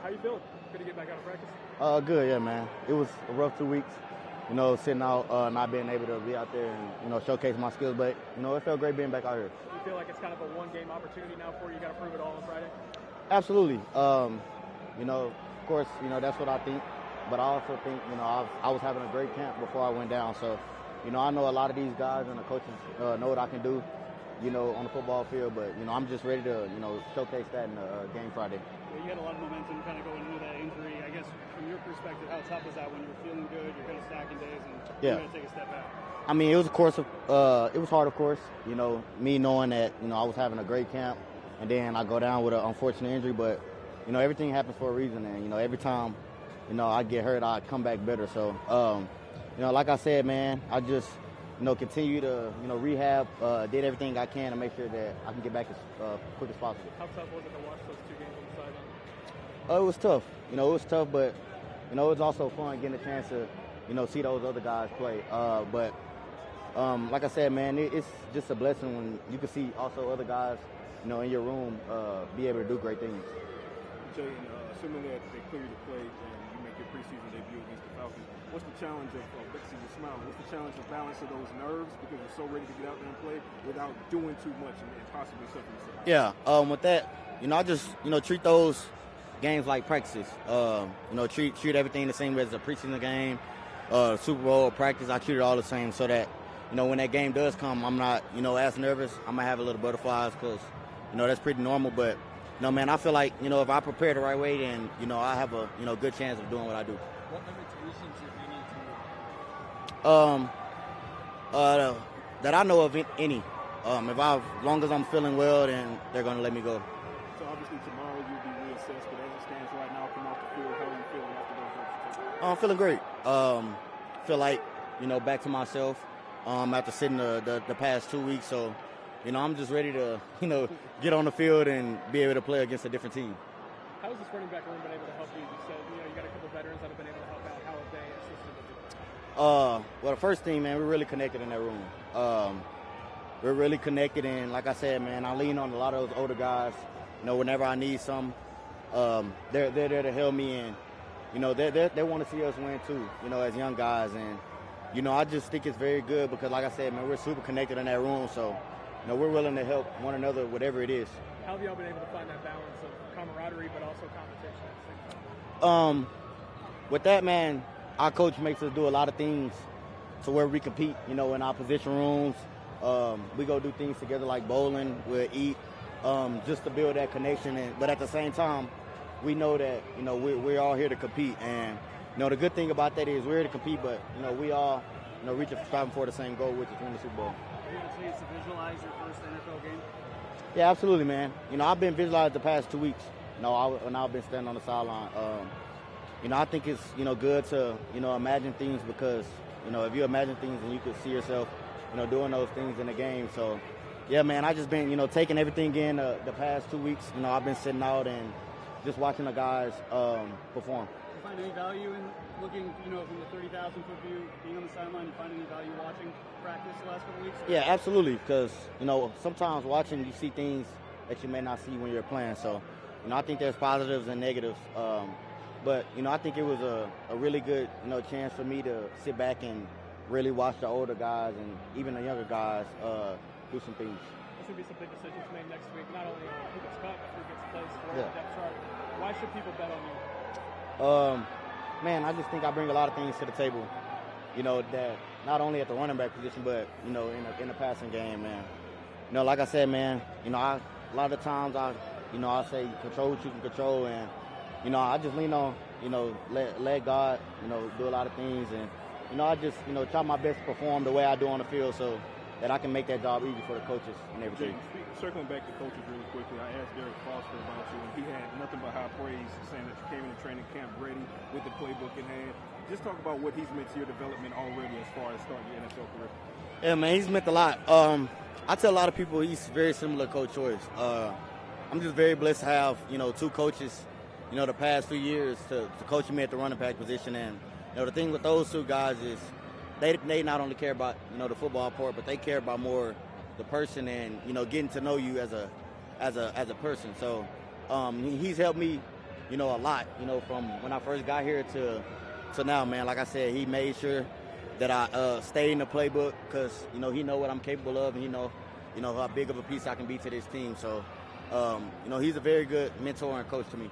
How you feeling? Good to get back out of practice? Good, yeah, man. It was a rough 2 weeks, sitting out, not being able to be out there and, showcase my skills. But, it felt great being back out here. Do you feel like it's kind of a one-game opportunity now for you? You got to prove it all on Friday? Absolutely. Of course, that's what I think. But I also think, I was having a great camp before I went down. So, I know a lot of these guys and the coaches know what I can do, on the football field. But, I'm just ready to, showcase that in the game Friday. You had a lot of momentum kind of going into that injury. I guess from your perspective, how tough is that when you're feeling good, you're kind of stacking days, and you're going to take a step back? I mean, it was it was hard, of course. Me knowing that, I was having a great camp, and then I go down with an unfortunate injury. But, everything happens for a reason, and, every time, I get hurt, I come back better. So, like I said, man, I just, continue to, rehab, did everything I can to make sure that I can get back as quick as possible. How tough was it to watch those 2 games on the sideline? It was tough. It was tough, but, it was also fun getting a chance to, see those other guys play. But like I said, man, it's just a blessing when you can see also other guys, in your room be able to do great things. Jaydon, assuming that they clear you to play and you make your preseason debut against the Falcons, what's the challenge of see you smile? What's the challenge of balancing those nerves because you're so ready to get out there and play without doing too much and possibly suffering yourself? Yeah, with that, I just treat those games like practices. Treat everything the same as a preseason game, Super Bowl, practice. I treat it all the same so that when that game does come, I'm not as nervous. I'm gonna have a little butterflies because that's pretty normal. But man, I feel like if I prepare the right way, then I have a good chance of doing what I do. What limitations, if any, that I know of any. As long as I'm feeling well, then they're gonna let me go. So obviously tomorrow you'll be reassessed, but as it stands right now, come off the field, how are you feeling after those reps? I'm feeling great. Feel like back to myself. After sitting the past 2 weeks, so I'm just ready to get on the field and be able to play against a different team. How has this running back room been able to help you? You said you got a couple veterans that have been able to help out. How have they assisted with you? Well, the first thing, man, we're really connected in that room. We're really connected, and like I said, man, I lean on a lot of those older guys. Whenever I need some, they're there to help me, and they want to see us win too. As young guys, and I just think it's very good because, like I said, man, we're super connected in that room, so we're willing to help one another, whatever it is. How have y'all been able to find that balance of camaraderie but also competition at the same time? With that, man, our coach makes us do a lot of things to where we compete, in our position rooms. We go do things together like bowling, we'll eat, just to build that connection. But at the same time, we know that, we're all here to compete. And, the good thing about that is we're here to compete, but, we all, reaching striving for the same goal, which is win the Super Bowl. Are you able to visualize your first NFL game? Yeah, absolutely, man. I've been visualized the past 2 weeks. When I've been standing on the sideline. I think it's, good to, imagine things because, if you imagine things and you could see yourself, doing those things in the game. So, yeah, man, I just been, taking everything in the past 2 weeks. I've been sitting out and just watching the guys perform. Do you find any value in looking, from the 30,000-foot view, being on the sideline, and find any value watching practice the last couple weeks? Yeah, absolutely, because, sometimes watching you see things that you may not see when you're playing. So, I think there's positives and negatives. But, I think it was a really good, chance for me to sit back and really watch the older guys and even the younger guys do some things. There's going to be some big decisions made next week, not only on who gets cut, but who gets placed for the depth chart. Why should people bet on you? Man, I just think I bring a lot of things to the table, that not only at the running back position, but, in the passing game, man. Like I said, man, a lot of times I say control what you can control, and, I just lean on, let God, do a lot of things, and, I just, try my best to perform the way I do on the field so that I can make that job easy for the coaches and everything. Circling back to coaches really quickly, I asked Derek Foster about you, and he had nothing but high praise, saying that you came into training camp ready with the playbook in hand. Just talk about what he's meant to your development already as far as starting your NFL career. Yeah, man, he's meant a lot. I tell a lot of people he's very similar to Coach Choice. I'm just very blessed to have, 2 coaches, the past 2 years to coach me at the running back position. And, the thing with those 2 guys is they not only care about, the football part, but they care about more the person and, getting to know you as a person. So he's helped me, a lot, from when I first got here to now, man. Like I said, he made sure that I stayed in the playbook because, he know what I'm capable of, and he know how big of a piece I can be to this team. So, he's a very good mentor and coach to me.